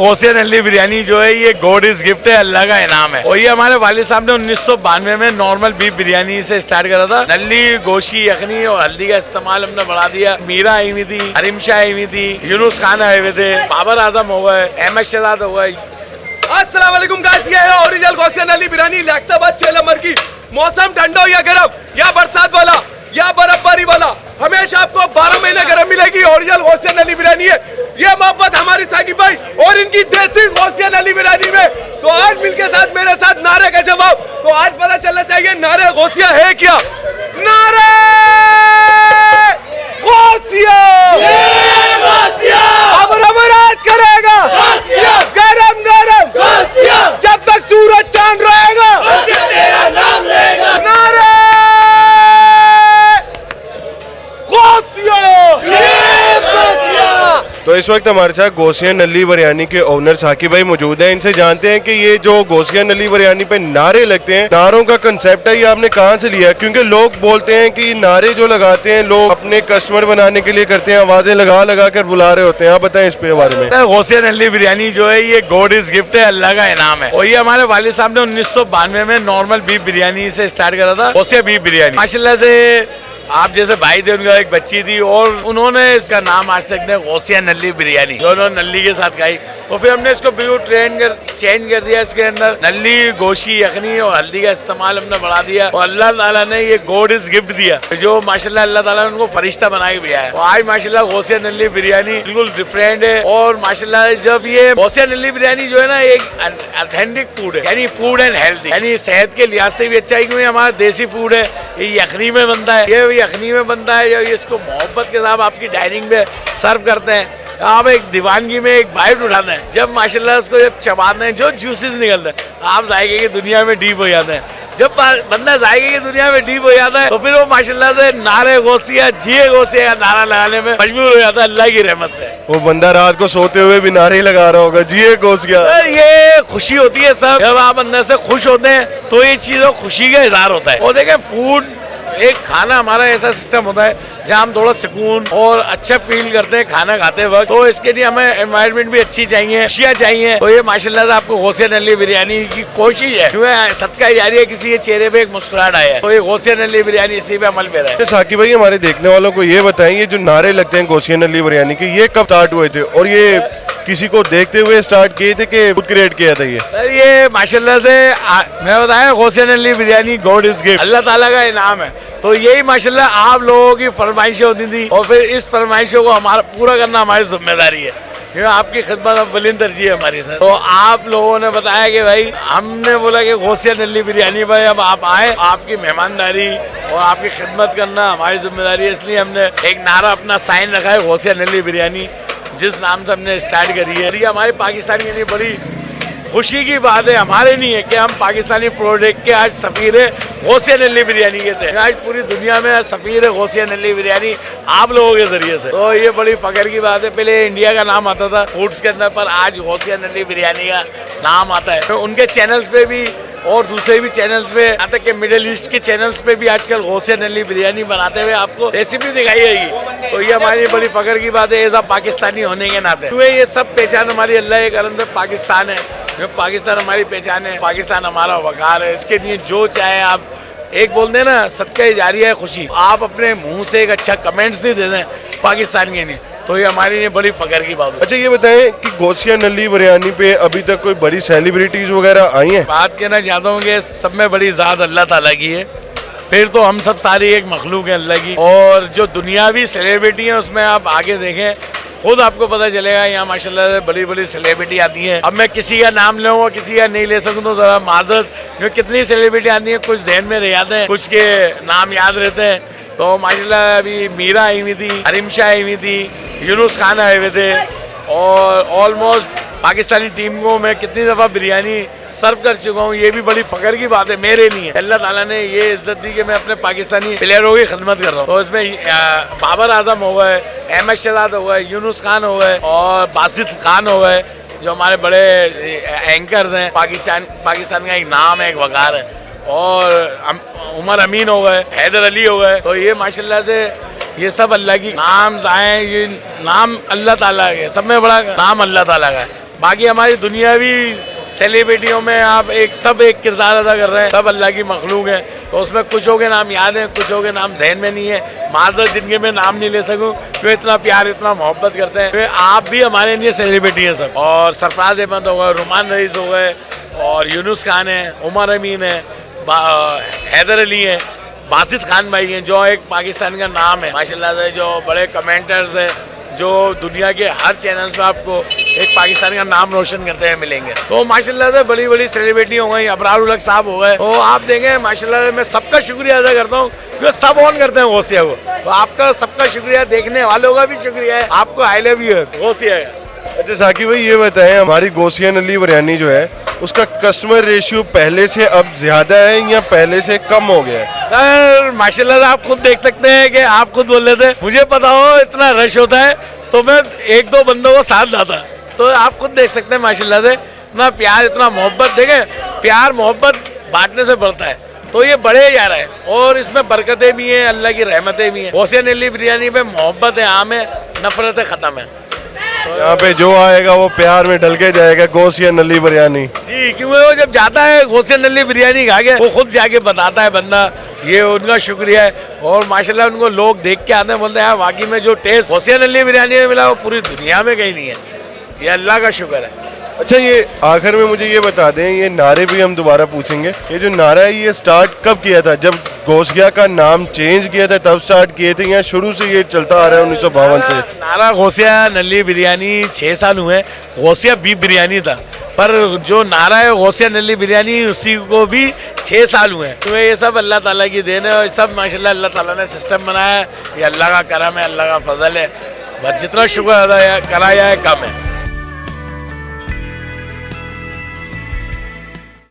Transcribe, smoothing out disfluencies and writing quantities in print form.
गौसिया नल्ली बिरयानी जो है ये गॉड इज गिफ्ट है, अल्लाह का इनाम है। और ये हमारे वालिद साहब ने 1992 में नॉर्मल बीफ बिरयानी से स्टार्ट करा था। नल्ली, गोशी, यखनी और हल्दी का इस्तेमाल हमने बढ़ा दिया। मीरा आई हुई थी, हरीम शाह आई हुई थी, यूनुस खान आए हुए थे, बाबर आजम हो गए, अहमद शहजाद हो गए। अस्सलाम वालेकुम गाइस, ये है ओरिजिनल गौसिया नल्ली बिरयानी लाख्ताबाद 6 नंबर की। मौसम ठंडा हो या गर्म या बरसात वाला या बर्फबारी वाला, हमेशा आपको 12 महीने गर्म मिलेगी। ओरिजिनल गौसिया नल्ली बिरयानी है, ये मोहब्बत हमारी साकिब भाई और इनकी देसी गौसिया नल्ली बिरयानी में। तो आज मिलके साथ मेरे साथ नारे का जवाब, तो आज पता चलना चाहिए नारे गौसिया है क्या। नारे गौसिया, अब राज करेगा गरम गरम जब तक सूरज चांद रहेगा, नारे तो इस वक्त हमारे साथ गौसिया नल्ली बिरयानी के ओनर साकिब भाई मौजूद हैं। इनसे जानते हैं कि ये जो गौसिया नल्ली बिरयानी पे नारे लगते हैं, नारों का कंसेप्ट है ये आपने कहाँ से लिया? क्योंकि लोग बोलते हैं कि नारे जो लगाते हैं लोग अपने कस्टमर बनाने के लिए करते हैं, आवाजें लगा लगा कर बुला रहे होते हैं। आप बताएं इस पे बारे में। गौसिया नल्ली बिरयानी जो है ये गॉड इज गिफ्ट है, अल्लाह का इनाम है। और ये हमारे वालिद साहब ने 1992 में नॉर्मल बीफ बिरयानी से स्टार्ट करा था, गौसिया बीफ बिरयानी। माशाल्लाह से आप जैसे भाई थे, उनका एक बच्ची थी और उन्होंने इसका नाम आज तक ने गौसिया नल्ली बिरयानी, जो उन्होंने नल्ली के साथ खाई। तो फिर हमने इसको बिल्कुल चेंज कर दिया। इसके अंदर नल्ली, गोशी, यखनी और हल्दी का इस्तेमाल हमने बढ़ा दिया। और अल्लाह ताला ने ये गॉड इज गिफ्ट दिया, जो माशाल्लाह अल्लाह ताला ने उनको फरिश्ता बना के दिया है। और आज माशाल्लाह गौसिया नल्ली बिरयानी बिल्कुल डिफरेंट है। और माशाल्लाह जब ये गौसिया नल्ली बिरयानी जो है ना एक ऑथेंटिक फूड है, यानी फूड एंड हेल्थ, यानी सेहत के लिहाज से भी अच्छा है, क्योंकि हमारा देसी फूड है। ये यखनी में बनता है, ये यखनी में बनता है, जो इसको मोहब्बत के साथ आपकी डाइनिंग में सर्व करते हैं। आप एक दीवानगी में एक बाइट उठाते हैं, जब माशाल्लाह उसको जब चबाते हैं जो जूसेस निकलते हैं, आप जायके की दुनिया में डीप हो जाते हैं। जब बंदा जायके की दुनिया में डीप हो जाता है तो फिर वो माशाल्लाह से नारे गौसिया, जिए गौसिया का नारा लगाने में मजबूर हो जाता है अल्लाह की रहमत से। वो बंदा रात को सोते हुए भी नारे लगा रहा होगा, जिए गौसिया। ये खुशी होती है सब, जब आप अंदर से खुश होते हैं तो ये चीजों खुशी का इजहार होता है। और देखें फूड एक खाना हमारा ऐसा सिस्टम होता है जहाँ हम थोड़ा सुकून और अच्छा फील करते हैं खाना खाते वक्त। तो इसके लिए हमें एनवायरनमेंट भी अच्छी चाहिए, खुशियाँ चाहिए। तो ये माशाल्लाह से आपको गौसिया नल्ली बिरयानी की कोशिश है, क्योंकि सदका जारी है, किसी के चेहरे पे एक मुस्कुराहट आया है। तो ये गौसिया नल्ली बिरयानी इसी पे अमल पे रहा है। साकिब भाई हमारे देखने वालों को ये बताएं, ये जो नारे लगते हैं गौसिया नल्ली बिरयानी के, ये कब स्टार्ट हुए थे और ये किसी को देखते हुए स्टार्ट किए थे कि खुद क्रिएट किया था ये? सर ये माशाल्लाह से मैं बताया Gausia Nalli biryani God is gift, Allah ताला का इनाम है। तो यही माशाल्लाह आप लोगों की फरमाइशें होती थी और फिर इस फरमाइशों को हमारा पूरा करना हमारी जिम्मेदारी है, क्योंकि आपकी खिदमत अव्वलीन तरजीह है हमारी सर। तो आप लोगों ने बताया कि भाई हमने बोला कि गौसिया नल्ली बिरयानी भाई अब आप आए, आपकी मेहमानदारी और आपकी खिदमत करना हमारी जिम्मेदारी है। इसलिए हमने एक नारा अपना साइन रखा है गौसिया नल्ली बिरयानी, जिस नाम से हमने स्टार्ट करी है। ये हमारे पाकिस्तान के लिए बड़ी खुशी की बात है, हमारे नहीं है कि हम पाकिस्तानी प्रोडक्ट के आज सफीर है गौसिया नल्ली बिरयानी के थे। आज पूरी दुनिया में सफीर है गौसिया नल्ली बिरयानी आप लोगों के जरिए से। तो ये बड़ी फख्र की बात है। पहले इंडिया का नाम आता था फूड्स के अंदर, पर आज गौसिया नल्ली बिरयानी का नाम आता है। तो उनके चैनल्स पे भी और दूसरे भी चैनल्स पे, यहाँ तक के मिडिल ईस्ट के चैनल्स पे भी आजकल गौसिया नल्ली बिरयानी बनाते हुए आपको रेसिपी दिखाई जाएगी। तो ये हमारी बड़ी फख्र की बात है एज आ पाकिस्तानी होने के नाते। तो ये सब पहचान हमारी अल्लाह के करम से पाकिस्तान है, पाकिस्तान हमारी पहचान है, पाकिस्तान हमारा वकार है। इसके लिए जो चाहे आप एक बोल दें ना, सदका जारी है खुशी, आप अपने मुंह से एक अच्छा कमेंट्स ही दे दें पाकिस्तान के लिए, तो ये हमारी लिए बड़ी फख्र की बात है। अच्छा ये बताएं कि गौसिया नल्ली बिरयानी पे अभी तक कोई बड़ी सेलिब्रिटीज वगैरह आई हैं? बात कहना चाहता हूँ कि सब में बड़ी ज़ात अल्लाह ताला की है, फिर तो हम सब सारी एक मखलूक है अल्लाह की। और जो दुनियावी सेलिब्रिटी है उसमें आप आगे देखें, खुद आपको पता चलेगा यहाँ माशाल्लाह से बड़ी बड़ी सेलिब्रिटी आती हैं। अब मैं किसी का नाम लूँ किसी का नहीं ले सकूँ तो ज़रा माजरत, क्योंकि कितनी सेलिब्रिटी आती हैं, कुछ जहन में रह जाते हैं, कुछ के नाम याद रहते हैं। तो माशाल्लाह अभी मीरा आई हुई थी, हरीम शाह आई हुई थी, यूनुस खान आए हुए थे। और ऑलमोस्ट पाकिस्तानी टीम को मैं कितनी दफ़ा बिरयानी सर्व कर चुका हूँ, ये भी बड़ी फख्र की बात है मेरे लिए। अल्लाह ताला ने ये इज्जत दी कि मैं अपने पाकिस्तानी प्लेयरों की खिदमत कर रहा हूँ। तो इसमें बाबर आजम हो गए, अहमद शहजाद हो गए, यूनुस खान हो गए और बासित खान हो गए, जो हमारे बड़े एंकर्स हैं। पाकिस्तान का एक नाम है, एक वकार है। और उमर अमीन हो गए, हैदर अली हो गए। तो ये माशाल्लाह से ये सब अल्लाह की नाम आए, ये नाम अल्लाह ताला के, सब में बड़ा नाम अल्लाह ताला का है। बाकी हमारी दुनियावी सेलिब्रिटियों में आप सब एक किरदार अदा कर रहे हैं, सब अल्लाह की मखलूक है। तो उसमें कुछों के नाम याद हैं, कुछों के नाम जहन में नहीं है। माजरत जिनके मैं नाम नहीं ले सकूं, जो इतना प्यार इतना मोहब्बत करते हैं। तो आप भी हमारे लिए सेलिब्रिटी हैं सब। और सरफराज अहमद हो गए, रुमान रईस हो गए, और यूनुस खान है, उमर अमीन है, हैदर अली है, बासित खान भाई हैं, जो एक पाकिस्तान का नाम है माशाल्लाह से, जो बड़े कमेंटर्स हैं, जो दुनिया के हर चैनल पे आपको एक पाकिस्तान का नाम रोशन करते हुए मिलेंगे। तो माशाल्लाह से बड़ी बड़ी सेलिब्रिटी हो गई, अबरार उल हक साहब हो गए। तो आप देखें माशाल्लाह से, मैं सबका शुक्रिया अदा करता हूँ जो सब ऑन करते हैं गौसिया को। तो आपका सबका शुक्रिया, देखने वालों का भी शुक्रिया है, आपको आई लव यू है गौसिया का। अच्छा साकिब भाई, ये बताएं हमारी गौसिया नली बिरयानी जो है उसका कस्टमर रेशियो पहले से अब ज्यादा है या पहले से कम हो गया है? सर माशाल्लाह से आप खुद देख सकते हैं कि आप खुद बोल रहे थे मुझे पता हो इतना रश होता है तो मैं एक दो बंदों को साथ लाता। तो आप खुद देख सकते हैं माशाल्लाह से इतना प्यार इतना मोहब्बत, देखें प्यार मोहब्बत बांटने से बढ़ता है। तो ये बड़े जा रहा है और इसमें बरकतें भी हैं, अल्लाह की रहमतें भी हैं। गौसिया नली बिरयानी पे मोहब्बत है आम है, नफरतें ख़त्म है। यहाँ पे जो आएगा वो प्यार में ढल के जाएगा। गौसिया नली बिरयानी जी, क्योंकि वो जब जाता है गौसिया नली बिरयानी खा के, वो खुद जाके बताता है बंदा, ये उनका शुक्रिया है। और माशाल्लाह उनको लोग देख के आते हैं, बोलते हैं वाकई में जो टेस्ट गौसिया नली बिरयानी में मिला वो पूरी दुनिया में कहीं नहीं है। ये अल्लाह का शुक्र है। अच्छा, ये आखिर में मुझे ये बता दें, ये नारे भी हम दोबारा पूछेंगे, ये जो नारा है ये स्टार्ट कब किया था? जब गौसिया का नाम चेंज किया था तब स्टार्ट किए थे या शुरू से ये चलता आ रहा है 1952 से? नारा गौसिया नली बिरयानी 6 साल हुए। गौसिया बीफ बिरयानी था, पर जो नारा है गौसिया नली बिरयानी उसी को भी 6 साल हुए। तो ये सब अल्लाह ताला की देन है और सब माशाल्लाह अल्लाह ताला ने सिस्टम बनाया है। ये अल्लाह का करम है, अल्लाह का फजल है। बस जितना शुक्र अदा करा जाए कम है।